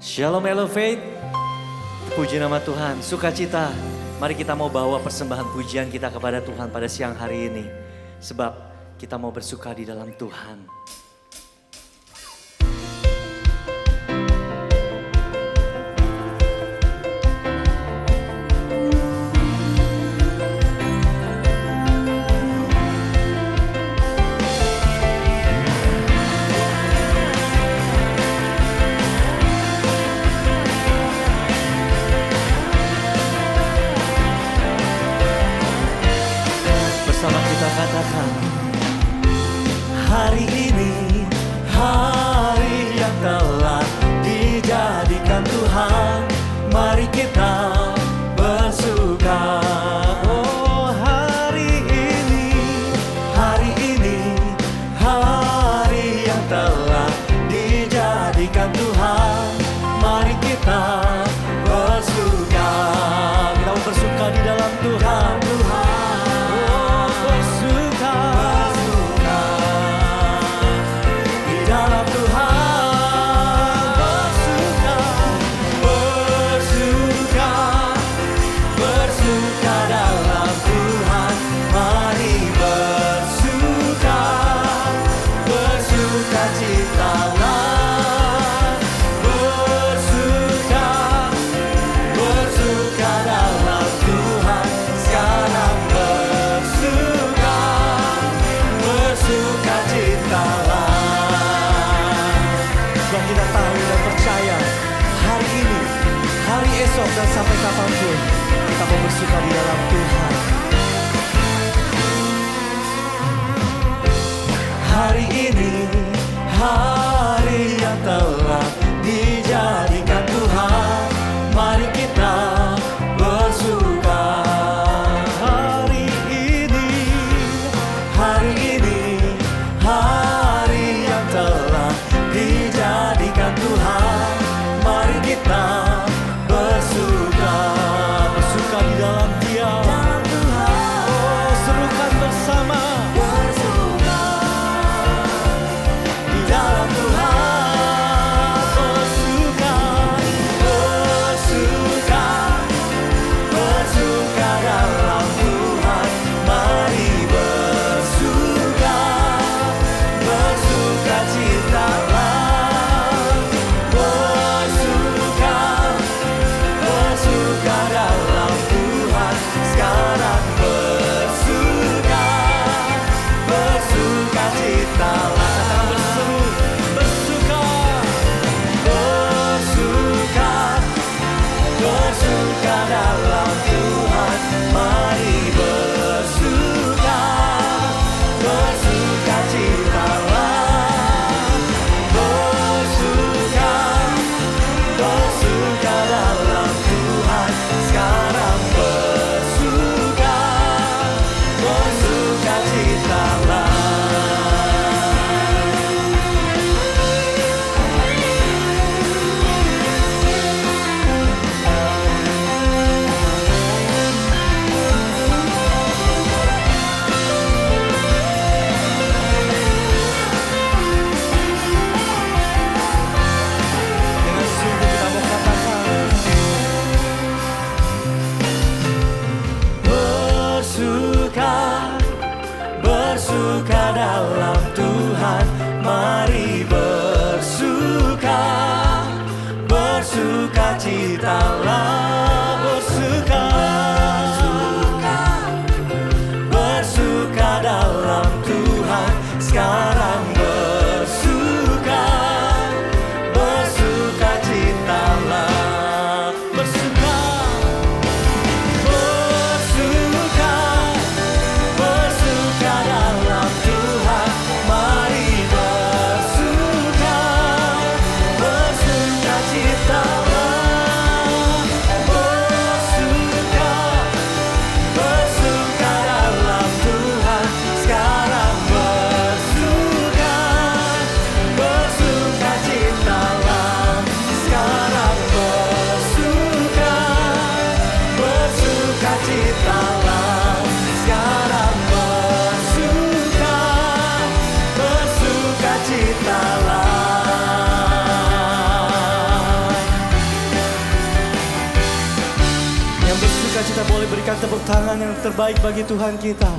Shalom Elevate, puji nama Tuhan, sukacita. Mari kita mau bawa persembahan pujian kita kepada Tuhan pada siang hari ini. Sebab kita mau bersuka di dalam Tuhan. Katakan, hari ini hari yang telah dijadikan Tuhan, mari kita bersuka. Oh, hari ini hari yang telah dijadikan Tuhan, mari kita bersuka. Kita mau bersuka di dalam Tuhan. Dan sampai kapanpun kita mau bersuka di dalam Tuhan. Hari ini hari yang telah dijadikan Tuhan, mari kita bersuka. Hari ini hari yang telah dijadikan Tuhan, mari kita bersuka di dalam Dia. Oh, serukan bersama. Bersuka di dalam Tuhan. Bersuka dalam Tuhan. Mari bersuka citalah. Bersuka dalam Tuhan, sekarang bersuka citalah. Katakan berseru, bersuka dalam Tuhan. Mari bersuka citalah. Bersuka dalam Tuhan, sekarang bersuka citalah. Dengan sungguh kita mau katakan, bersuka dalam Tuhan, mari bersuka citalah. Bersuka dalam Tuhan, sekarang bersuka citalah. Bersuka dalam Tuhan, mari bersuka citalah. kita boleh berikan tepuk tangan yang terbaik bagi Tuhan kita.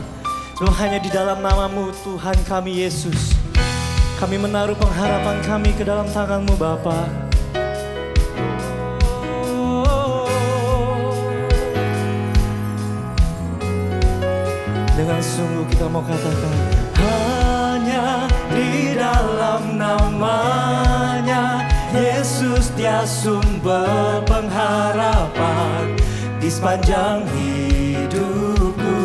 Sebab hanya di dalam nama-Mu Tuhan kami Yesus, kami menaruh pengharapan kami ke dalam tangan-Mu Bapa. Dengan sungguh kita mau katakan, hanya di dalam nama-Nya Yesus Dia sumber pengharapan di sepanjang hidupku.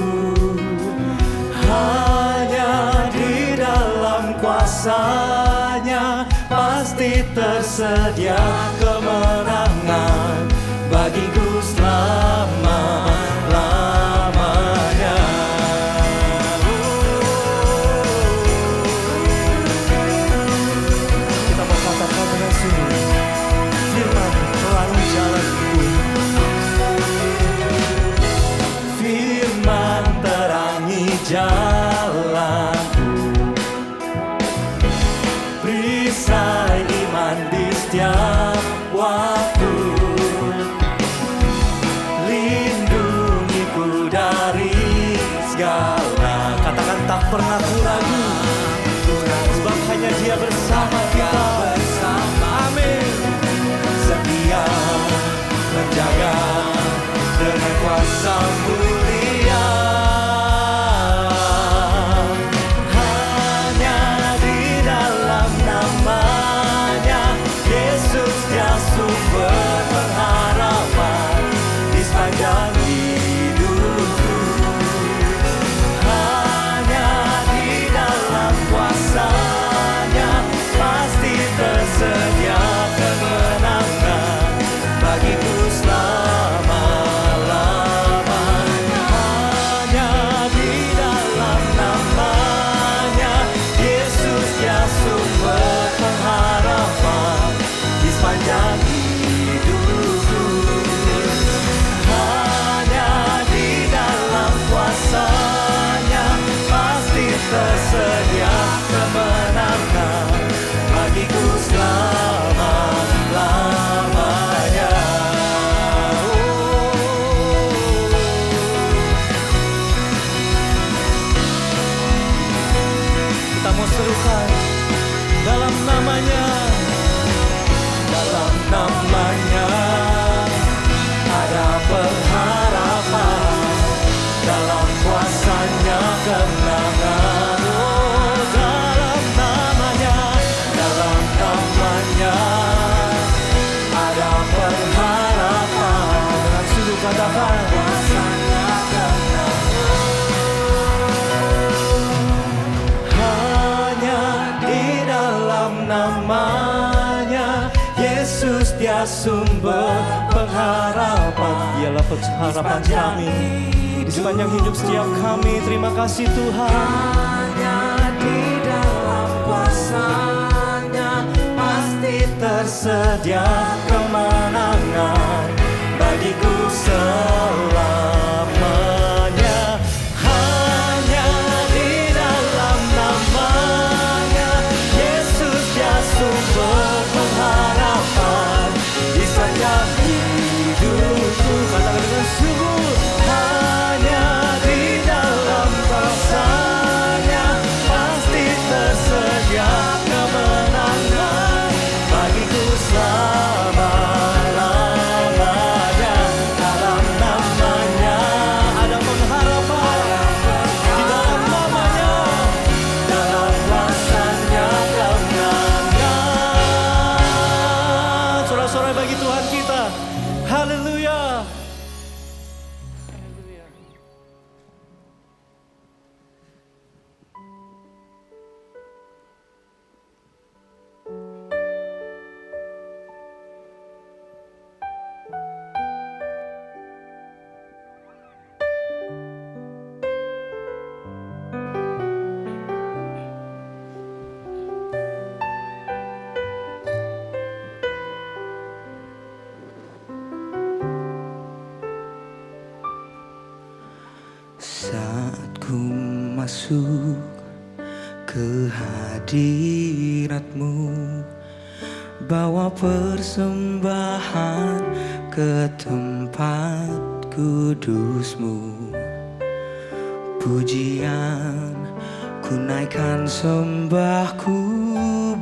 Hanya di dalam kuasa-Nya pasti tersedia kemenangan bagiku selama-lamanya. Kita mau katakan dengan sungguh, firman pelangi jalanku, firman terangi jalanku, perisai iman di setiap waktu, lindungiku dari segala. Katakan tak pernah ku ragu, sebab hanya Dia bersama kita. Amin. Setia menjaga dengan kuasa mulia. Hanya di dalam nama-Nya Yesus Dia sumber pengharapan di sepanjang hidupku. Hanya di dalam kuasa-Nya pasti tersedia kemenangan bagiku selama-lamanya. Hanya di dalam nama-Nya Yesus Dia sumber pengharapan di sepanjang hidupku. Hanya di dalam kuasa-Nya pasti tersedia kemenangan bagiku selama-lamanya. Kita mau serukan dalam nama-Nya, dalam nama-Nya ada pengharapan, dalam kuasa-Nya kemenangan. Oh, dalam nama-Nya, dalam nama-Nya ada pengharapan. Dengan sungguh katakan, kuasa-Nya kemenangan. Hanya di dalam nama-Nya Yesus Dia sumber pengharapan. Dialah pengharapan kami di sepanjang hidup setiap kami. Terima kasih Tuhan. Hanya di dalam kuasa-Nya pasti tersedia kemenangan bagiku selamanya. Hanya di dalam nama-Nya Yesus Dia sumber pengharapan di sepanjang hidupku. Katakan dengan sungguh, hanya di dalam kuasa-Nya pasti tersedia kemenangan bagiku selama-lamanya. Dalam nama-Nya ada pengharapan, di dalam nama-Nya, dalam kuasa-Nya kemenangan. Sorak-sorai bagi Tuhan kita. Haleluya. Saat ku masuk ke hadirat-Mu, bawa persembahan ke tempatku. kudus-Mu. Pujian ku naikkan, sembahku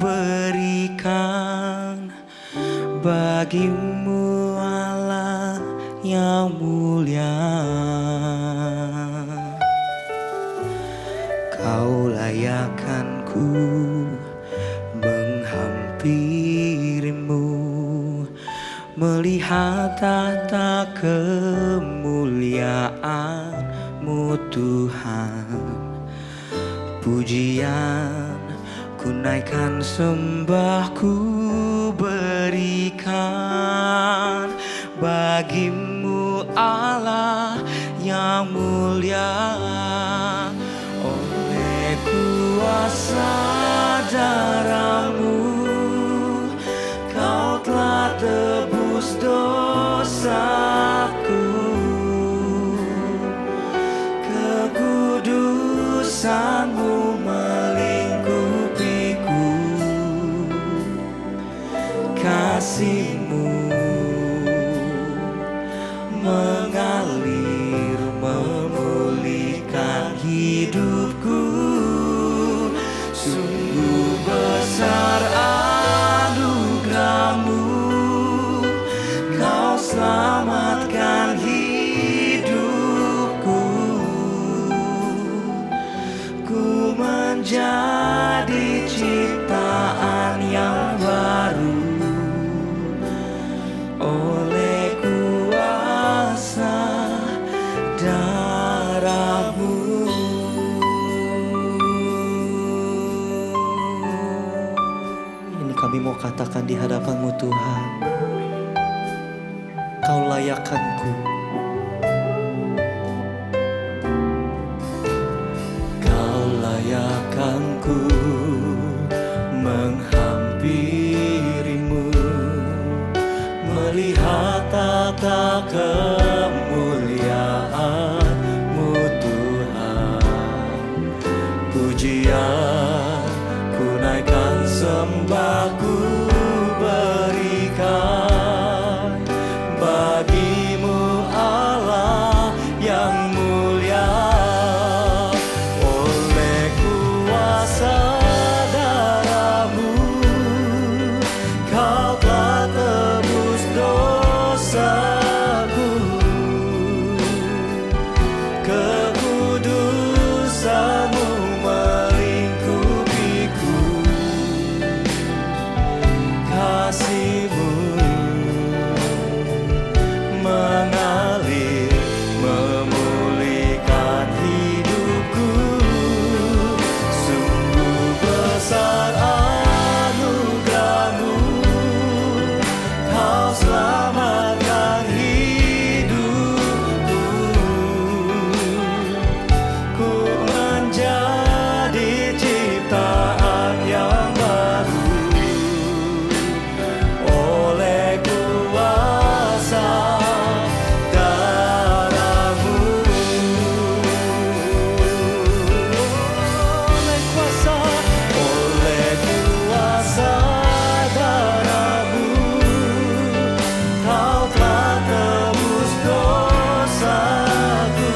berikan bagi-Mu Allah yang mulia. Kau layakkan ku menghampiri-Mu, melihat tahta kemuliaan-Mu Tuhan. Pujian ku naikkan, sembahku berikan bagi-Mu Allah yang mulia. Oleh kuasa darah-Mu, Kau telah tebus dosaku. Kekudusan-Mu melingkupiku, kasih-Mu mengalir memulihkan hidupku. Sungguh besar anugerah-Mu, Kau selamatkan hidupku. Ku menjadi ciptaan yang baru oleh kuasa darah-Mu. Ini kami mau katakan di hadapan-Mu Tuhan, Kau layakkanku. Kau layakkanku menghampiri-Mu, melihat tata kemuliaan-Mu Tuhan. Pujian ku naikkan, sembahku berikan bagi-Mu Allah yang mulia. Oleh kuasa darah-Mu, Kau telah tebus dosaku. Kekudusan-Mu melingkupiku, kasih-Mu mengalir memulihkan hidupku. Sungguh besar anugerah-Mu, Kau selamatkan hidupku. Ku menjadi ciptaan yang baru oleh kuasa darah-Mu. Oleh kuasa darah-Mu, Kau telah tebus dosaku.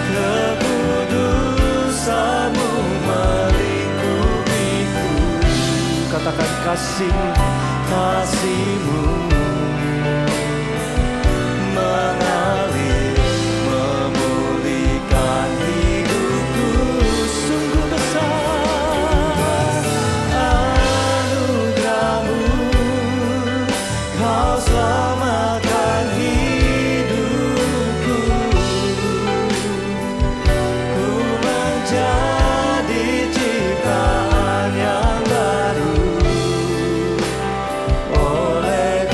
Kekudusan-Mu melingkupiku. Katakan kasih-Mu mengalir memulihkan hidupku. Sungguh besar anugerah-Mu, Kau selamatkan hidupku. Ku menjadi ciptaan yang baru oleh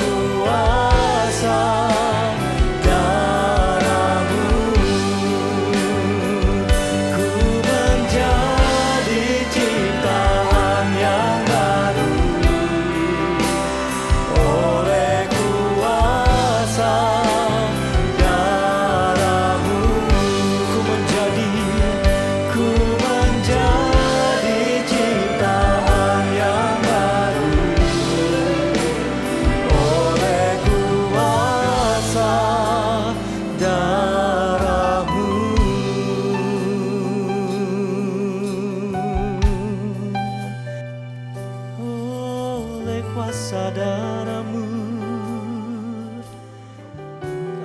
oleh kuasa darah-Mu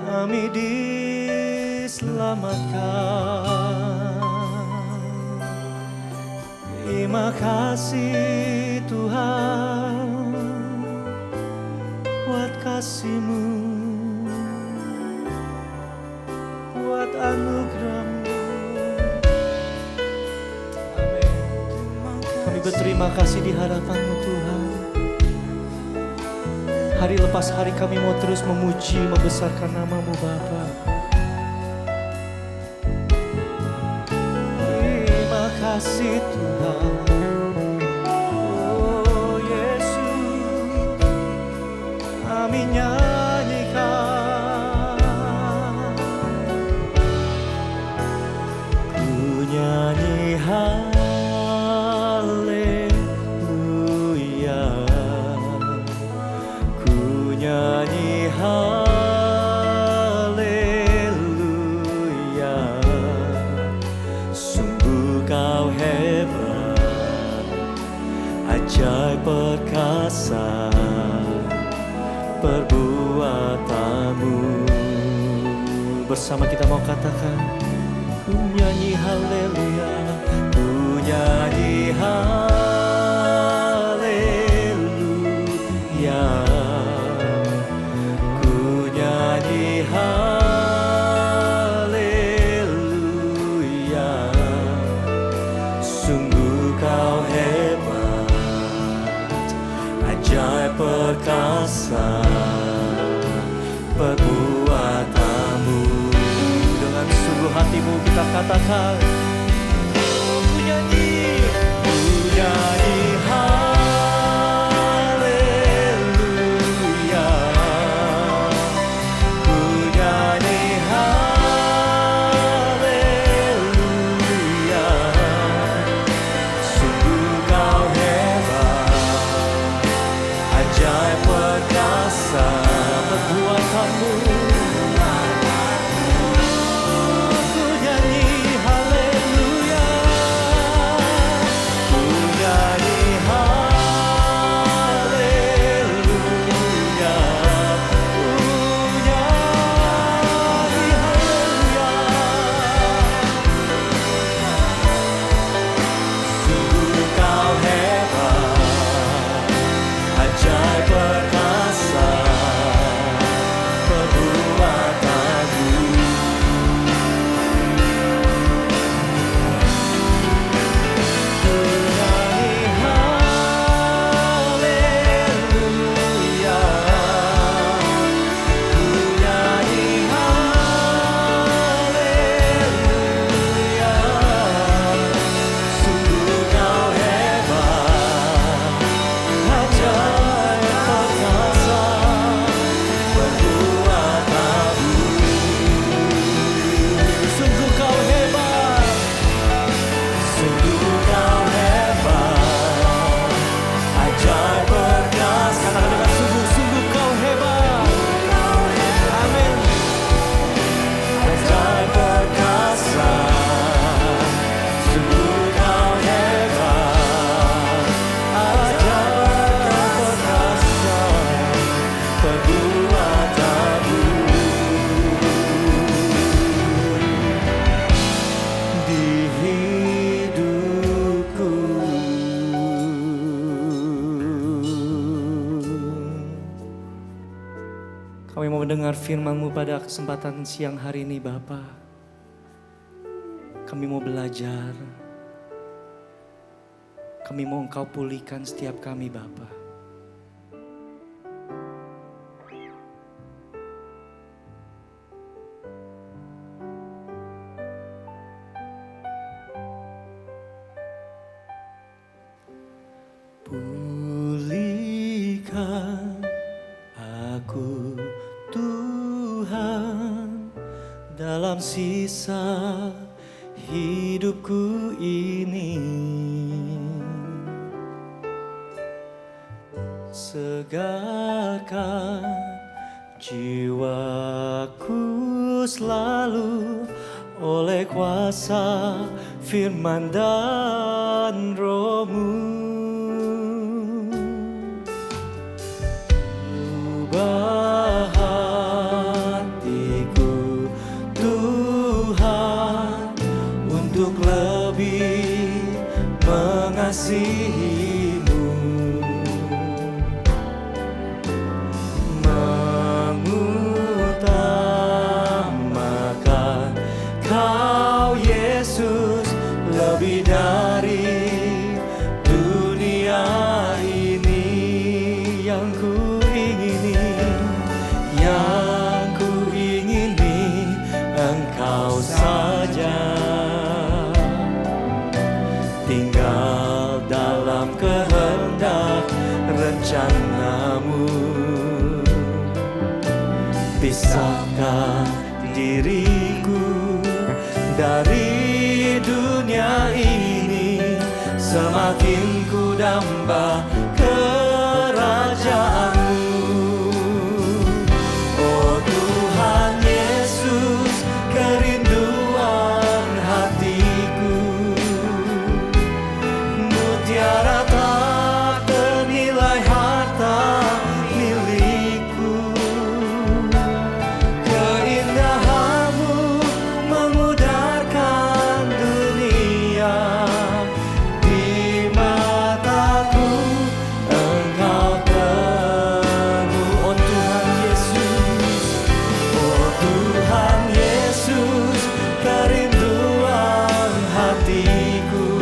kami diselamatkan. Terima kasih Tuhan buat kasih-Mu, buat anugerah-Mu. Amin. Kami berterima kasih di hadapan-Mu Tuhan. Hari lepas hari kami mau terus memuji, membesarkan nama-Mu Bapa. Terima kasih Tuhan. Oh Yesus, kami nyanyikan. Ku nyanyi haleluya, ku nyanyi haleluya. Sungguh Kau hebat, ajaib perkasa perbuatan-Mu. Bersama kita mau katakan, ku nyanyi haleluya, ku nyanyi haleluya, ku nyanyi haleluya. Sungguh Kau hebat, ajaib perkasa perbuatan-Mu. Dengan sungguh hatimu kita katakan, ku nyanyi haleluya, ku nyanyi haleluya. Sungguh Kau hebat, ajaib perkasa perbuatan-Mu. Ku nyanyi haleluya, ku nyanyi haleluya, ku nyanyi haleluya. Sungguh Kau hebat, ajaib perkasa perbuatan-Mu. Ku nyanyi haleluya, ku nyanyi haleluya. Sungguh Kau hebat, ajaib perkasa perbuatan-Mu. Sungguh Kau hebat, sungguh Kau hebat, ajaib perkasa. Katakan dengan sungguh Kau hebat. Amin. Ajaib perkasa, sungguh Kau hebat, ajaib perkasa perbuatan-Mu. Di hidupku kami mau mendengar firman-Mu pada kesempatan siang hari ini Bapa. Kami mau belajar, kami mau Engkau pulihkan setiap kami Bapa. Pulihkan aku Tuhan dalam sisa hidupku ini. Segarkan jiwaku selalu oleh kuasa firman dan Roh-Mu. rencanamu. Pisahkan diriku dari dunia ini, semakin ku damba kerajaanmu. Oh Tuhan Yesus, kerinduan hatiku, mutiara tak ternilai harta milikku. Keindahanmu memudarkan dunia, di mataku Engkau temu. Oh Tuhan Yesus, oh Tuhan Yesus, kerinduan hatiku,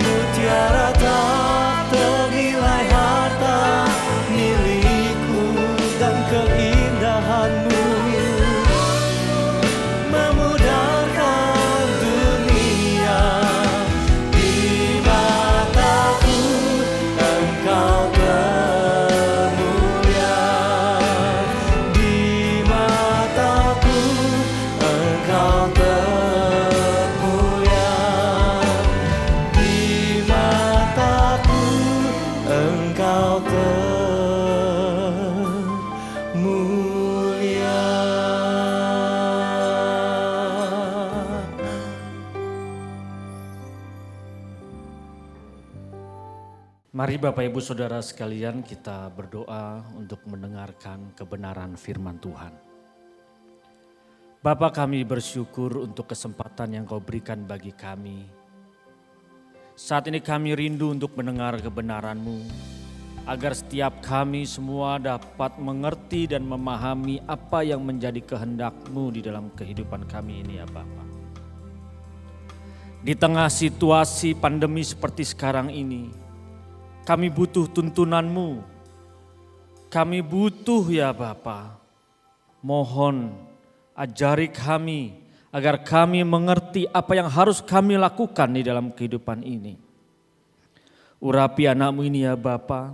mutiara tak ternilai harta milikku. Dan keindahanmu memudarkan dunia, di mataku Engkau termulia, di mataku Engkau termulia, di mataku Engkau termulia. Mari Bapak Ibu Saudara sekalian, kita berdoa untuk mendengarkan kebenaran firman Tuhan. Bapa, kami bersyukur untuk kesempatan yang Kau berikan bagi kami. Saat ini kami rindu untuk mendengar kebenaran-Mu, agar setiap kami semua dapat mengerti dan memahami apa yang menjadi kehendak-Mu di dalam kehidupan kami ini ya Bapa. Di tengah situasi pandemi seperti sekarang ini, kami butuh tuntunan-Mu. Kami butuh ya Bapa. Mohon ajari kami agar kami mengerti apa yang harus kami lakukan di dalam kehidupan ini. Urapi anak-Mu ini ya Bapa,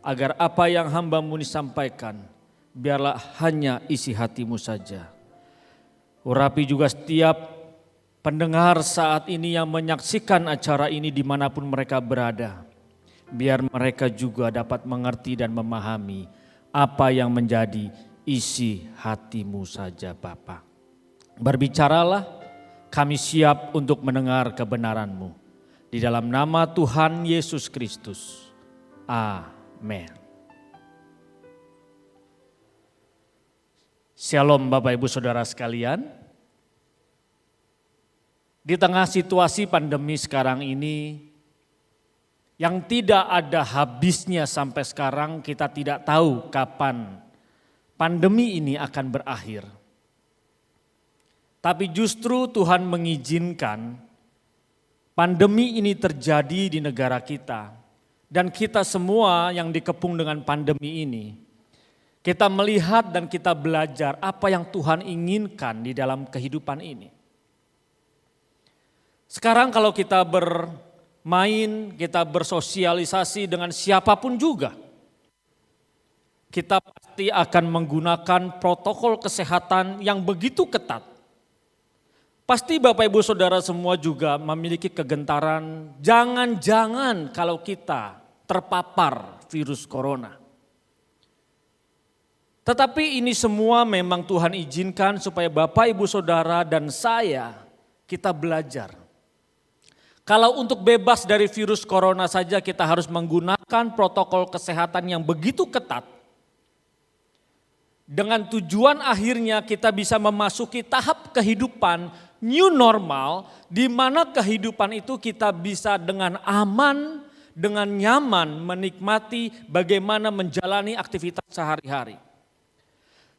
agar apa yang hamba-Mu disampaikan biarlah hanya isi hati-Mu saja. Urapi juga setiap pendengar saat ini yang menyaksikan acara ini dimanapun mereka berada. Biar mereka juga dapat mengerti dan memahami apa yang menjadi isi hati-Mu saja Bapa. Berbicaralah, kami siap untuk mendengar kebenaran-Mu. Di dalam nama Tuhan Yesus Kristus. Amin. Shalom Bapak Ibu Saudara sekalian. Di tengah situasi pandemi sekarang ini, yang tidak ada habisnya sampai sekarang, kita tidak tahu kapan pandemi ini akan berakhir. Tapi justru Tuhan mengizinkan pandemi ini terjadi di negara kita. Dan kita semua yang dikepung dengan pandemi ini, kita melihat dan kita belajar apa yang Tuhan inginkan di dalam kehidupan ini. Sekarang kalau kita kita bersosialisasi dengan siapapun juga, kita pasti akan menggunakan protokol kesehatan yang begitu ketat. Pasti Bapak Ibu Saudara semua juga memiliki kegentaran, jangan-jangan kalau kita terpapar virus corona. Tetapi ini semua memang Tuhan izinkan supaya Bapak Ibu Saudara dan saya kita belajar. Kalau untuk bebas dari virus corona saja kita harus menggunakan protokol kesehatan yang begitu ketat. Dengan tujuan akhirnya kita bisa memasuki tahap kehidupan new normal, di mana kehidupan itu kita bisa dengan aman, dengan nyaman menikmati bagaimana menjalani aktivitas sehari-hari.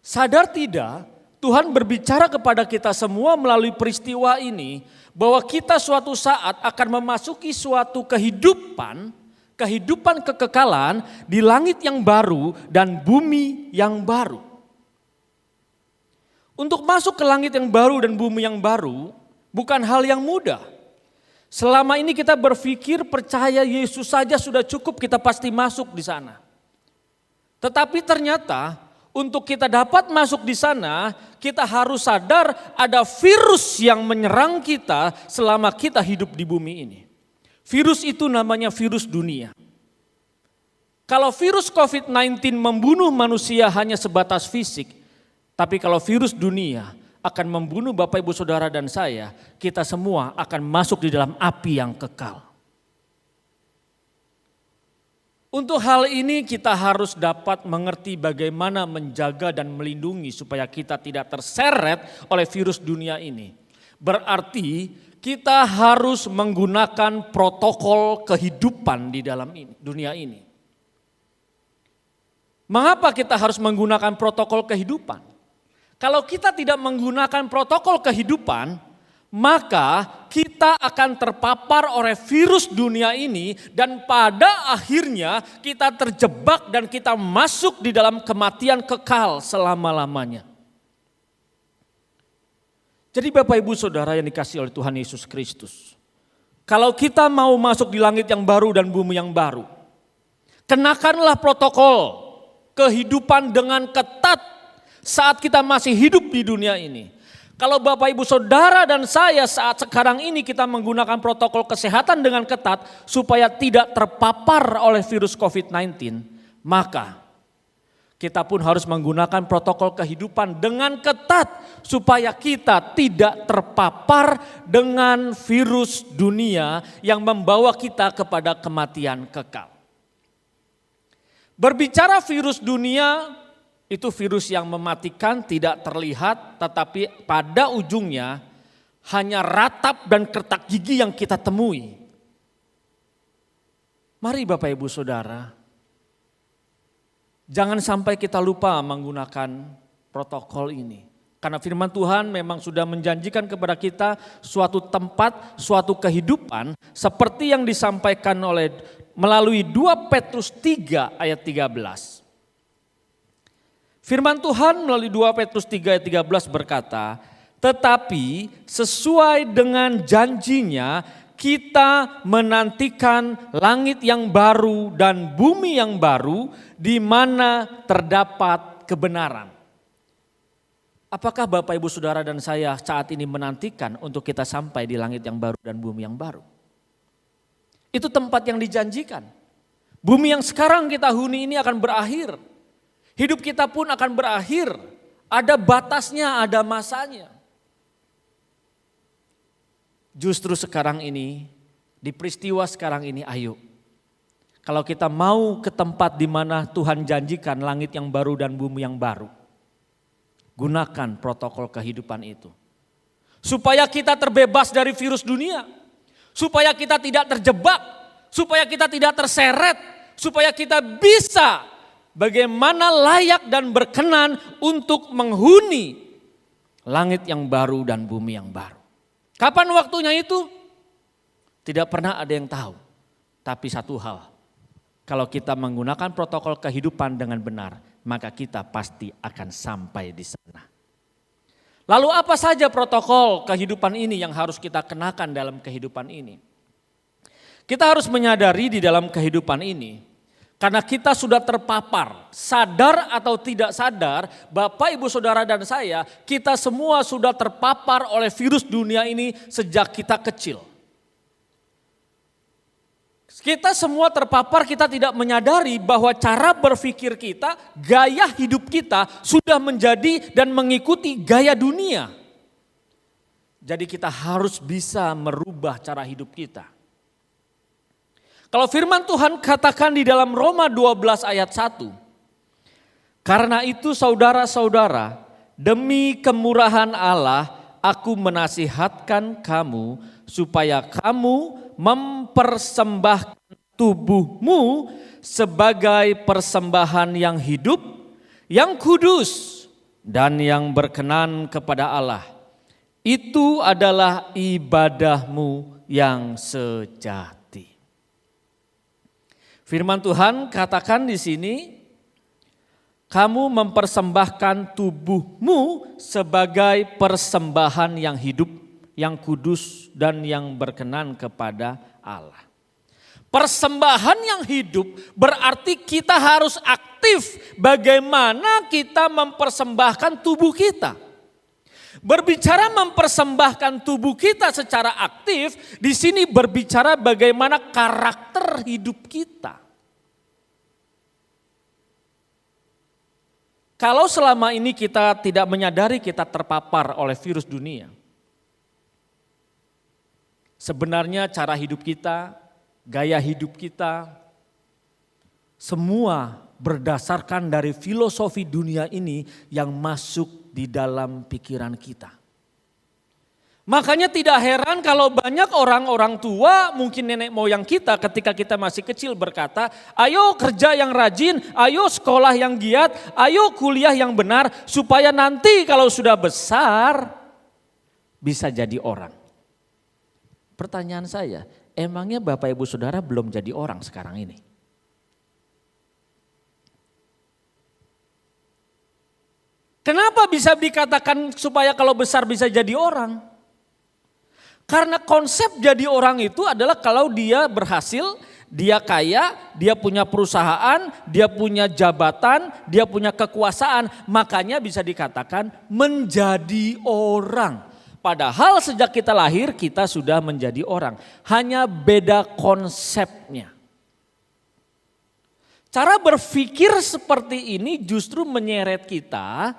Sadar tidak, Tuhan berbicara kepada kita semua melalui peristiwa ini, bahwa kita suatu saat akan memasuki suatu kehidupan kekekalan di langit yang baru dan bumi yang baru. Untuk masuk ke langit yang baru dan bumi yang baru bukan hal yang mudah. Selama ini kita berpikir percaya Yesus saja sudah cukup, kita pasti masuk di sana. Tetapi ternyata untuk kita dapat masuk di sana, kita harus sadar ada virus yang menyerang kita selama kita hidup di bumi ini. Virus itu namanya virus dunia. Kalau virus COVID-19 membunuh manusia hanya sebatas fisik, tapi kalau virus dunia akan membunuh Bapak Ibu Saudara dan saya, kita semua akan masuk di dalam api yang kekal. Untuk hal ini kita harus dapat mengerti bagaimana menjaga dan melindungi supaya kita tidak terseret oleh virus dunia ini. Berarti kita harus menggunakan protokol kehidupan di dalam dunia ini. Mengapa kita harus menggunakan protokol kehidupan? Kalau kita tidak menggunakan protokol kehidupan, maka kita akan terpapar oleh virus dunia ini dan pada akhirnya kita terjebak dan kita masuk di dalam kematian kekal selama-lamanya. Jadi Bapak Ibu Saudara yang dikasihi oleh Tuhan Yesus Kristus, kalau kita mau masuk di langit yang baru dan bumi yang baru, kenakanlah protokol kehidupan dengan ketat saat kita masih hidup di dunia ini. Kalau Bapak Ibu Saudara dan saya saat sekarang ini kita menggunakan protokol kesehatan dengan ketat supaya tidak terpapar oleh virus COVID-19, maka kita pun harus menggunakan protokol kehidupan dengan ketat supaya kita tidak terpapar dengan virus dunia yang membawa kita kepada kematian kekal. Berbicara virus dunia, itu virus yang mematikan, tidak terlihat, tetapi pada ujungnya hanya ratap dan kertak gigi yang kita temui. Mari Bapak Ibu Saudara, jangan sampai kita lupa menggunakan protokol ini. Karena firman Tuhan memang sudah menjanjikan kepada kita suatu tempat, suatu kehidupan seperti yang disampaikan melalui 2 Petrus 3 ayat 13. Firman Tuhan melalui 2 Petrus 3 ayat 13 berkata, tetapi sesuai dengan janjinya kita menantikan langit yang baru dan bumi yang baru di mana terdapat kebenaran. Apakah Bapak Ibu Saudara dan saya saat ini menantikan untuk kita sampai di langit yang baru dan bumi yang baru? Itu tempat yang dijanjikan. Bumi yang sekarang kita huni ini akan berakhir. Hidup kita pun akan berakhir, ada batasnya, ada masanya. Justru sekarang ini, di peristiwa sekarang ini, ayo. Kalau kita mau ke tempat di mana Tuhan janjikan langit yang baru dan bumi yang baru, gunakan protokol kehidupan itu. Supaya kita terbebas dari virus dunia, supaya kita tidak terjebak, supaya kita tidak terseret, supaya kita bisa bagaimana layak dan berkenan untuk menghuni langit yang baru dan bumi yang baru. Kapan waktunya itu? Tidak pernah ada yang tahu. Tapi satu hal, kalau kita menggunakan protokol kehidupan dengan benar, maka kita pasti akan sampai di sana. Lalu apa saja protokol kehidupan ini yang harus kita kenakan dalam kehidupan ini? Kita harus menyadari di dalam kehidupan ini, karena kita sudah terpapar, sadar atau tidak sadar, Bapak Ibu Saudara dan saya, kita semua sudah terpapar oleh virus dunia ini sejak kita kecil. Kita semua terpapar, kita tidak menyadari bahwa cara berpikir kita, gaya hidup kita sudah menjadi dan mengikuti gaya dunia. Jadi kita harus bisa merubah cara hidup kita. Kalau firman Tuhan katakan di dalam Roma 12 ayat 1. Karena itu saudara-saudara, demi kemurahan Allah aku menasihatkan kamu supaya kamu mempersembahkan tubuhmu sebagai persembahan yang hidup, yang kudus dan yang berkenan kepada Allah. Itu adalah ibadahmu yang sejati. Firman Tuhan katakan di sini, kamu mempersembahkan tubuhmu sebagai persembahan yang hidup, yang kudus dan yang berkenan kepada Allah. Persembahan yang hidup berarti kita harus aktif bagaimana kita mempersembahkan tubuh kita. Berbicara mempersembahkan tubuh kita secara aktif, di sini berbicara bagaimana karakter hidup kita. Kalau selama ini kita tidak menyadari kita terpapar oleh virus dunia, sebenarnya cara hidup kita, gaya hidup kita, semua berdasarkan dari filosofi dunia ini yang masuk di dalam pikiran kita. Makanya tidak heran kalau banyak orang-orang tua, mungkin nenek moyang kita ketika kita masih kecil berkata, ayo kerja yang rajin, ayo sekolah yang giat, ayo kuliah yang benar, supaya nanti kalau sudah besar bisa jadi orang. Pertanyaan saya, emangnya Bapak Ibu Saudara belum jadi orang sekarang ini? Kenapa bisa dikatakan supaya kalau besar bisa jadi orang? Karena konsep jadi orang itu adalah kalau dia berhasil, dia kaya, dia punya perusahaan, dia punya jabatan, dia punya kekuasaan, makanya bisa dikatakan menjadi orang. Padahal sejak kita lahir kita sudah menjadi orang, hanya beda konsepnya. Cara berpikir seperti ini justru menyeret kita.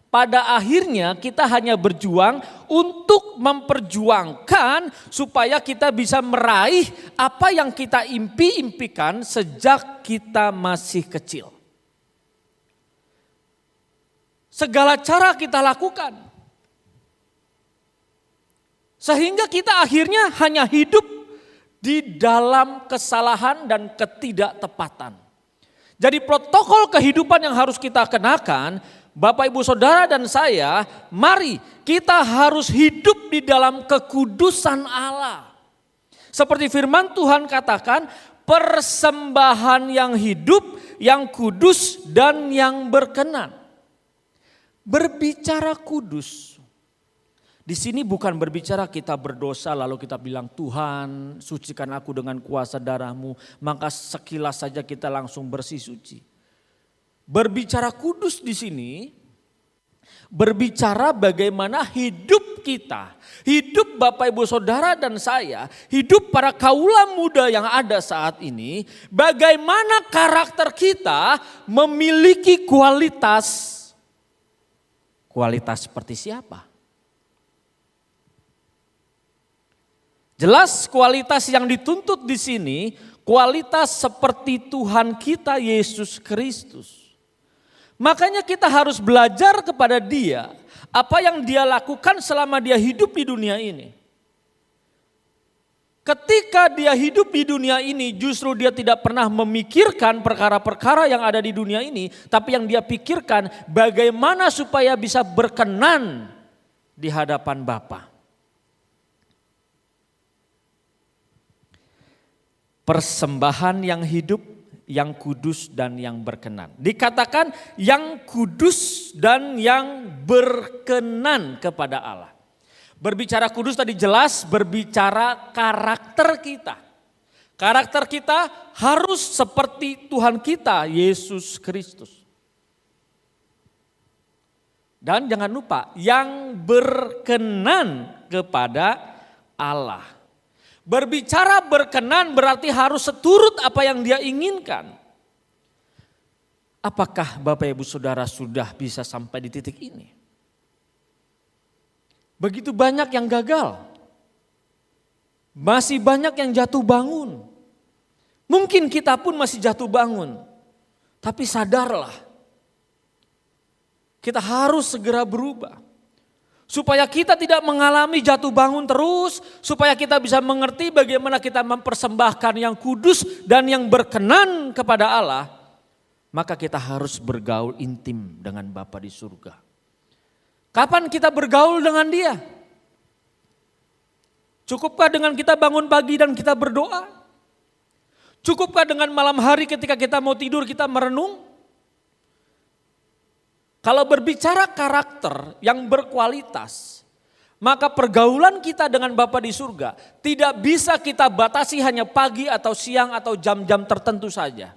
Pada akhirnya kita hanya berjuang untuk memperjuangkan supaya kita bisa meraih apa yang kita impikan sejak kita masih kecil. Segala cara kita lakukan. Sehingga kita akhirnya hanya hidup di dalam kesalahan dan ketidaktepatan. Jadi protokol kehidupan yang harus kita kenakan, Bapak Ibu Saudara dan saya, mari kita harus hidup di dalam kekudusan Allah. Seperti firman Tuhan katakan, persembahan yang hidup, yang kudus dan yang berkenan. Berbicara kudus, di sini bukan berbicara kita berdosa lalu kita bilang Tuhan sucikan aku dengan kuasa darah-Mu, maka sekilas saja kita langsung bersih suci. Berbicara kudus di sini, berbicara bagaimana hidup kita, hidup Bapak Ibu Saudara dan saya, hidup para kaula muda yang ada saat ini, bagaimana karakter kita memiliki kualitas seperti siapa? Jelas kualitas yang dituntut di sini, kualitas seperti Tuhan kita Yesus Kristus. Makanya kita harus belajar kepada Dia apa yang Dia lakukan selama Dia hidup di dunia ini. Ketika Dia hidup di dunia ini justru Dia tidak pernah memikirkan perkara-perkara yang ada di dunia ini, tapi yang Dia pikirkan bagaimana supaya bisa berkenan di hadapan Bapa. Persembahan yang hidup, yang kudus dan yang berkenan. Dikatakan yang kudus dan yang berkenan kepada Allah. Berbicara kudus tadi jelas berbicara karakter kita. Karakter kita harus seperti Tuhan kita Yesus Kristus. Dan jangan lupa yang berkenan kepada Allah. Berbicara berkenan berarti harus seturut apa yang Dia inginkan. Apakah Bapak Ibu Saudara sudah bisa sampai di titik ini? Begitu banyak yang gagal. Masih banyak yang jatuh bangun. Mungkin kita pun masih jatuh bangun. Tapi sadarlah. Kita harus segera berubah. Supaya kita tidak mengalami jatuh bangun terus, supaya kita bisa mengerti bagaimana kita mempersembahkan yang kudus dan yang berkenan kepada Allah, maka kita harus bergaul intim dengan Bapa di surga. Kapan kita bergaul dengan Dia? Cukupkah dengan kita bangun pagi dan kita berdoa? Cukupkah dengan malam hari ketika kita mau tidur kita merenung? Kalau berbicara karakter yang berkualitas, Maka pergaulan kita dengan Bapa di surga tidak bisa kita batasi hanya pagi atau siang atau jam-jam tertentu saja.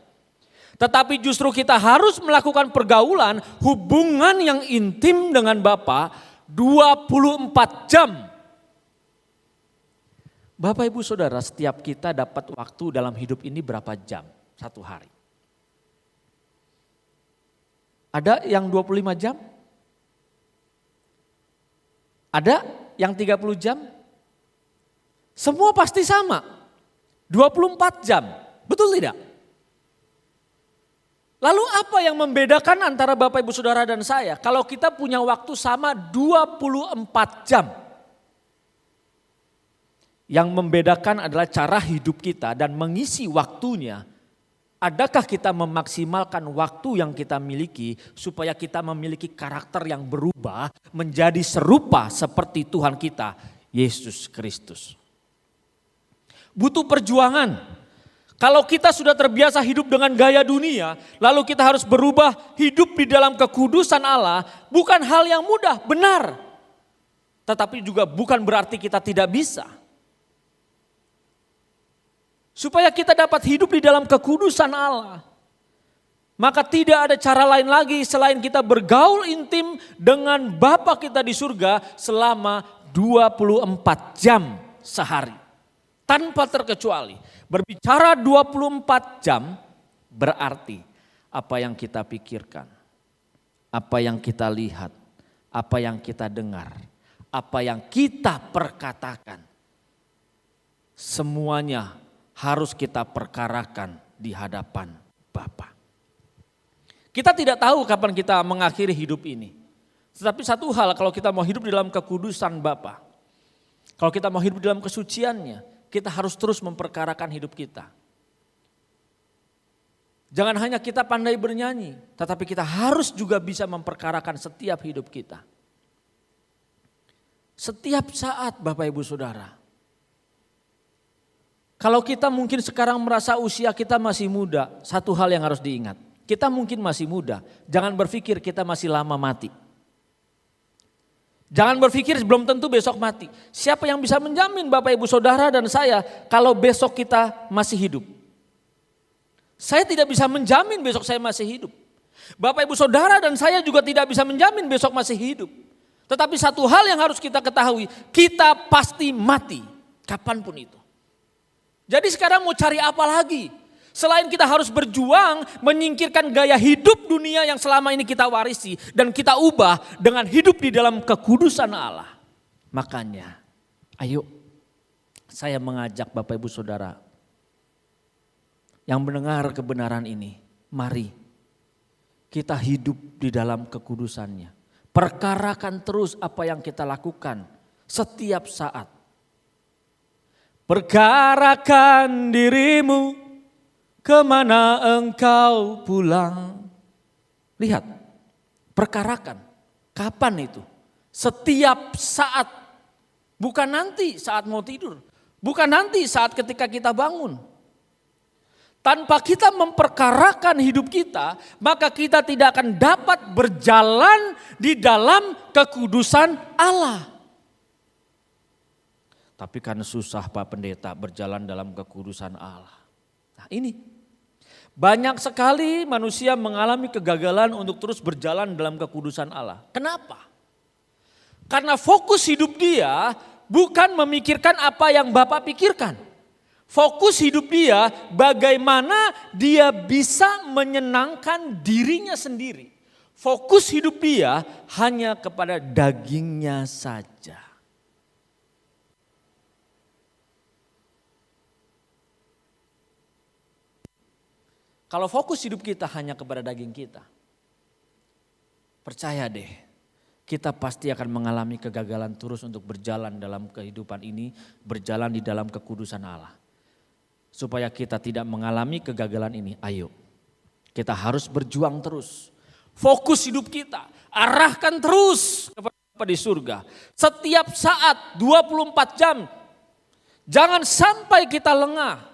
Tetapi justru kita harus melakukan pergaulan, hubungan yang intim dengan Bapa 24 jam. Bapak Ibu Saudara, setiap kita dapat waktu dalam hidup ini berapa jam satu hari? Ada yang 25 jam? Ada yang 30 jam? Semua pasti sama. 24 jam. Betul tidak? Lalu apa yang membedakan antara Bapak Ibu Saudara dan saya? Kalau kita punya waktu sama 24 jam. Yang membedakan adalah cara hidup kita dan mengisi waktunya. Adakah kita memaksimalkan waktu yang kita miliki supaya kita memiliki karakter yang berubah menjadi serupa seperti Tuhan kita, Yesus Kristus. Butuh perjuangan. Kalau kita sudah terbiasa hidup dengan gaya dunia, lalu kita harus berubah hidup di dalam kekudusan Allah, bukan hal yang mudah, benar. Tetapi juga bukan berarti kita tidak bisa. Supaya kita dapat hidup di dalam kekudusan Allah. Maka tidak ada cara lain lagi selain kita bergaul intim dengan Bapa kita di surga selama 24 jam sehari. Tanpa terkecuali. Berbicara 24 jam berarti apa yang kita pikirkan, apa yang kita lihat, apa yang kita dengar, apa yang kita perkatakan. Semuanya harus kita perkarakan di hadapan Bapa. Kita tidak tahu kapan kita mengakhiri hidup ini. Tetapi satu hal, kalau kita mau hidup di dalam kekudusan Bapa, kalau kita mau hidup di dalam kesuciannya, kita harus terus memperkarakan hidup kita. Jangan hanya kita pandai bernyanyi, tetapi kita harus juga bisa memperkarakan setiap hidup kita. Setiap saat Bapak Ibu Saudara. Kalau kita mungkin sekarang merasa usia kita masih muda, satu hal yang harus diingat. Kita mungkin masih muda, jangan berpikir kita masih lama mati. Jangan berpikir belum tentu besok mati. Siapa yang bisa menjamin Bapak Ibu Saudara dan saya kalau besok kita masih hidup? Saya tidak bisa menjamin besok saya masih hidup. Bapak Ibu Saudara dan saya juga tidak bisa menjamin besok masih hidup. Tetapi satu hal yang harus kita ketahui, kita pasti mati kapanpun itu. Jadi sekarang mau cari apa lagi? Selain kita harus berjuang menyingkirkan gaya hidup dunia yang selama ini kita warisi dan kita ubah dengan hidup di dalam kekudusan Allah. Makanya ayo saya mengajak Bapak Ibu Saudara yang mendengar kebenaran ini. Mari kita hidup di dalam kekudusannya. Perkarakan terus apa yang kita lakukan setiap saat. Perkarakan dirimu kemana engkau pulang. Lihat, perkarakan. Kapan itu? Setiap saat. Bukan nanti saat mau tidur. Bukan nanti saat ketika kita bangun. Tanpa kita memperkarakan hidup kita, maka kita tidak akan dapat berjalan di dalam kekudusan Allah. Tapi karena susah Pak Pendeta berjalan dalam kekudusan Allah. Nah ini, banyak sekali manusia mengalami kegagalan untuk terus berjalan dalam kekudusan Allah. Kenapa? Karena fokus hidup dia bukan memikirkan apa yang Bapak pikirkan. Fokus hidup dia bagaimana dia bisa menyenangkan dirinya sendiri. Fokus hidup dia hanya kepada dagingnya saja. Kalau fokus hidup kita hanya kepada daging kita, percaya deh, kita pasti akan mengalami kegagalan terus untuk berjalan dalam kehidupan ini, berjalan di dalam kekudusan Allah. Supaya kita tidak mengalami kegagalan ini, ayo kita harus berjuang terus. Fokus hidup kita, arahkan terus kepada di surga. Setiap saat 24 jam, jangan sampai kita lengah.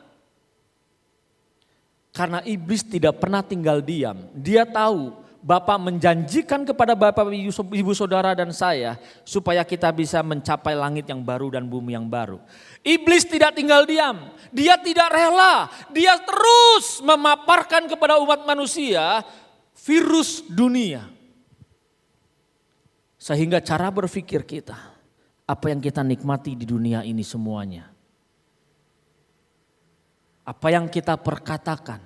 Karena iblis tidak pernah tinggal diam. Dia tahu Bapak menjanjikan kepada Bapak, Ibu, Saudara dan saya supaya kita bisa mencapai langit yang baru dan bumi yang baru. Iblis tidak tinggal diam, dia tidak rela, dia terus memaparkan kepada umat manusia virus dunia. Sehingga cara berpikir kita, apa yang kita nikmati di dunia ini semuanya, apa yang kita perkatakan,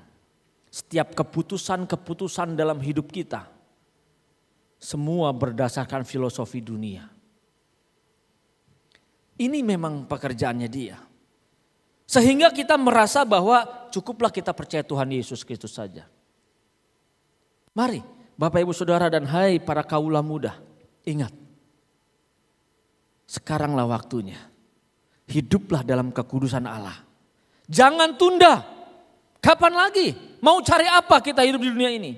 setiap keputusan-keputusan dalam hidup kita, semua berdasarkan filosofi dunia. Ini memang pekerjaannya dia. Sehingga kita merasa bahwa cukuplah kita percaya Tuhan Yesus Kristus saja. Mari Bapak Ibu Saudara dan hai para kaula muda, ingat. Sekaranglah waktunya. Hiduplah dalam kekudusan Allah. Jangan tunda. Kapan lagi? Mau cari apa kita hidup di dunia ini?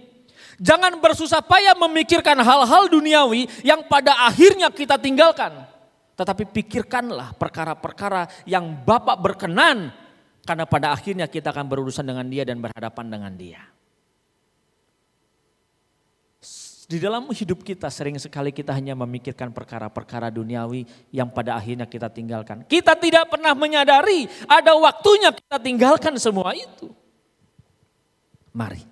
Jangan bersusah payah memikirkan hal-hal duniawi yang pada akhirnya kita tinggalkan. Tetapi pikirkanlah perkara-perkara yang Bapa berkenan. Karena pada akhirnya kita akan berurusan dengan Dia dan berhadapan dengan Dia. Di dalam hidup kita sering sekali kita hanya memikirkan perkara-perkara duniawi yang pada akhirnya kita tinggalkan. Kita tidak pernah menyadari ada waktunya kita tinggalkan semua itu. Mari,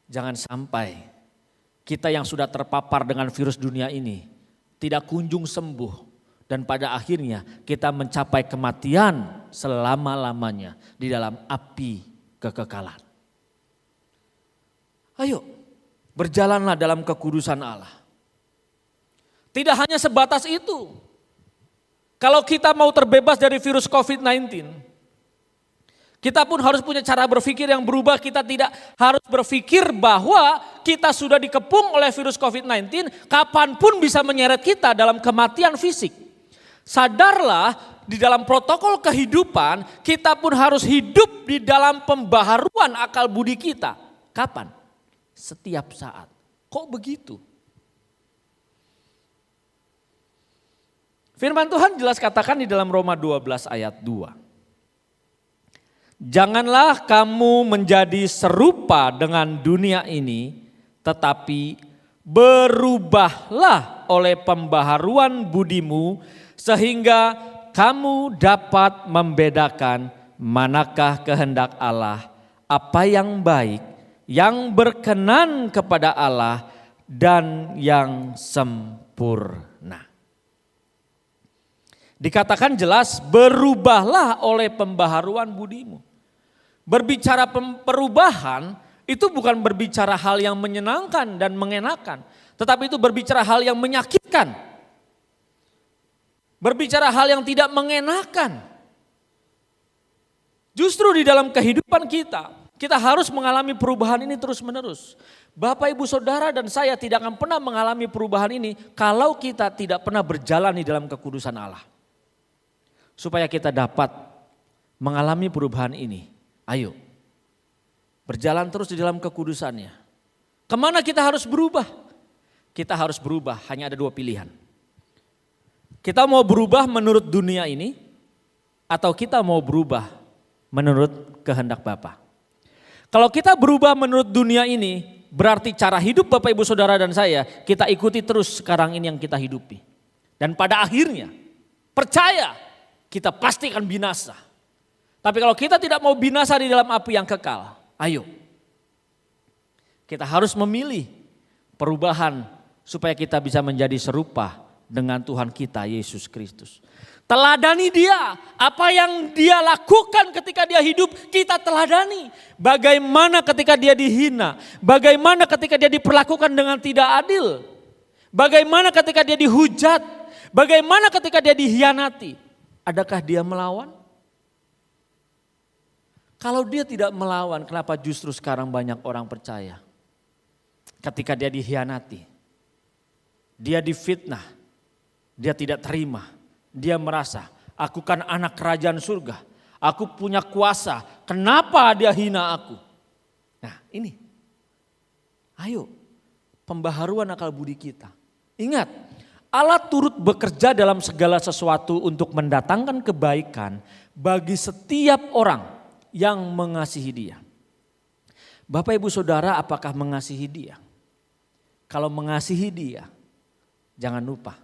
jangan sampai kita yang sudah terpapar dengan virus dunia ini tidak kunjung sembuh dan pada akhirnya kita mencapai kematian selama-lamanya di dalam api kekekalan. Ayo, berjalanlah dalam kekudusan Allah. Tidak hanya sebatas itu. Kalau kita mau terbebas dari virus COVID-19, kita pun harus punya cara berpikir yang berubah. Kita tidak harus berpikir bahwa kita sudah dikepung oleh virus COVID-19, kapanpun bisa menyeret kita dalam kematian fisik. Sadarlah di dalam protokol kehidupan, kita pun harus hidup di dalam pembaharuan akal budi kita. Kapan? Setiap saat. Kok begitu? Firman Tuhan jelas katakan di dalam Roma 12 ayat 2. Janganlah kamu menjadi serupa dengan dunia ini, tetapi berubahlah oleh pembaharuan budimu, sehingga kamu dapat membedakan manakah kehendak Allah, apa yang baik, yang berkenan kepada Allah, dan yang sempurna. Dikatakan jelas, berubahlah oleh pembaharuan budimu. Berbicara perubahan itu bukan berbicara hal yang menyenangkan dan mengenakan, tetapi itu berbicara hal yang menyakitkan. Berbicara hal yang tidak mengenakan. Justru di dalam kehidupan kita harus mengalami perubahan ini terus-menerus. Bapak, Ibu, Saudara dan saya tidak akan pernah mengalami perubahan ini kalau kita tidak pernah berjalan di dalam kekudusan Allah. Supaya kita dapat mengalami perubahan ini, ayo berjalan terus di dalam kekudusannya. Kemana kita harus berubah? Kita harus berubah, hanya ada dua pilihan. Kita mau berubah menurut dunia ini atau kita mau berubah menurut kehendak Bapa. Kalau kita berubah menurut dunia ini, berarti cara hidup Bapak, Ibu, Saudara dan saya, kita ikuti terus sekarang ini yang kita hidupi. Dan pada akhirnya, percaya kita pasti akan binasa. Tapi kalau kita tidak mau binasa di dalam api yang kekal, ayo. Kita harus memilih perubahan supaya kita bisa menjadi serupa dengan Tuhan kita Yesus Kristus. Teladani Dia, apa yang Dia lakukan ketika Dia hidup, kita teladani. Bagaimana ketika Dia dihina, bagaimana ketika Dia diperlakukan dengan tidak adil, bagaimana ketika Dia dihujat, bagaimana ketika Dia dihianati. Adakah Dia melawan? Kalau Dia tidak melawan, kenapa justru sekarang banyak orang percaya? Ketika Dia dihianati, Dia difitnah, Dia tidak terima. Dia merasa, aku kan anak kerajaan surga, aku punya kuasa, kenapa Dia hina aku? Nah ini, ayo pembaharuan akal budi kita. Ingat, Allah turut bekerja dalam segala sesuatu untuk mendatangkan kebaikan bagi setiap orang yang mengasihi Dia. Bapak Ibu Saudara, apakah mengasihi dia? Kalau mengasihi dia, jangan lupa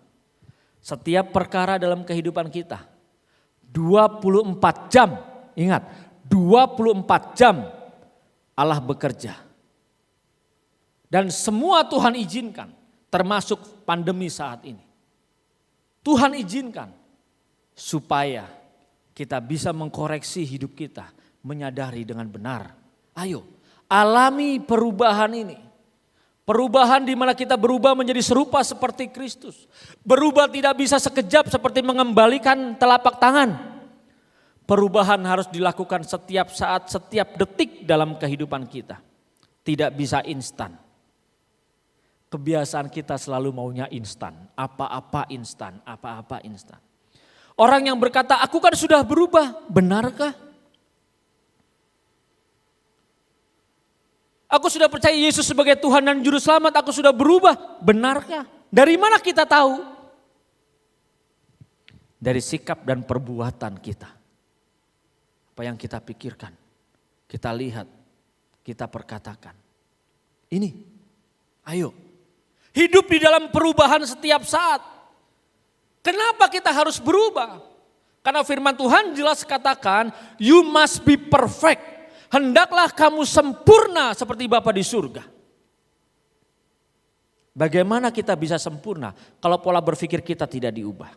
setiap perkara dalam kehidupan kita 24 jam, ingat 24 jam Allah bekerja. Dan semua Tuhan izinkan, termasuk pandemi saat ini. Tuhan izinkan supaya kita bisa mengkoreksi hidup kita, menyadari dengan benar. Ayo, alami perubahan ini. Perubahan di mana kita berubah menjadi serupa seperti Kristus. Berubah tidak bisa sekejap seperti mengembalikan telapak tangan. Perubahan harus dilakukan setiap saat, setiap detik dalam kehidupan kita. Tidak bisa instan. Kebiasaan kita selalu maunya instan. Apa-apa instan, apa-apa instan. Orang yang berkata, aku kan sudah berubah, benarkah? Aku sudah percaya Yesus sebagai Tuhan dan Juru Selamat, aku sudah berubah, benarkah? Dari mana kita tahu? Dari sikap dan perbuatan kita. Apa yang kita pikirkan, kita lihat, kita perkatakan. Ini, ayo. Hidup di dalam perubahan setiap saat. Kenapa kita harus berubah? Karena firman Tuhan jelas katakan, you must be perfect. Hendaklah kamu sempurna seperti Bapa di surga. Bagaimana kita bisa sempurna kalau pola berpikir kita tidak diubah?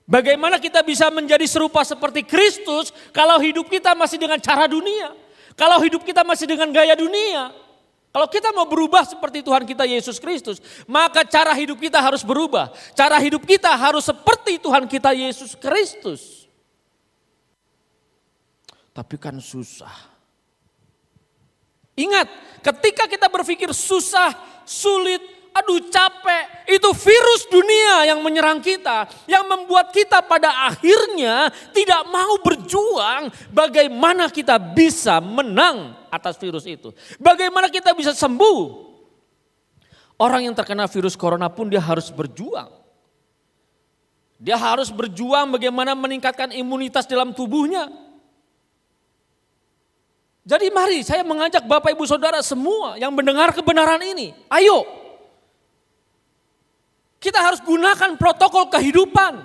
Bagaimana kita bisa menjadi serupa seperti Kristus kalau hidup kita masih dengan cara dunia? Kalau hidup kita masih dengan gaya dunia? Kalau kita mau berubah seperti Tuhan kita Yesus Kristus, maka cara hidup kita harus berubah. Cara hidup kita harus seperti Tuhan kita Yesus Kristus. Tapi kan susah. Ingat, ketika kita berpikir susah, sulit, aduh capek, itu virus dunia yang menyerang kita, yang membuat kita pada akhirnya tidak mau berjuang bagaimana kita bisa menang atas virus itu. Bagaimana kita bisa sembuh. Orang yang terkena virus corona pun dia harus berjuang. Dia harus berjuang bagaimana meningkatkan imunitas dalam tubuhnya. Jadi mari saya mengajak Bapak Ibu Saudara semua yang mendengar kebenaran ini. Ayo. Kita harus gunakan protokol kehidupan.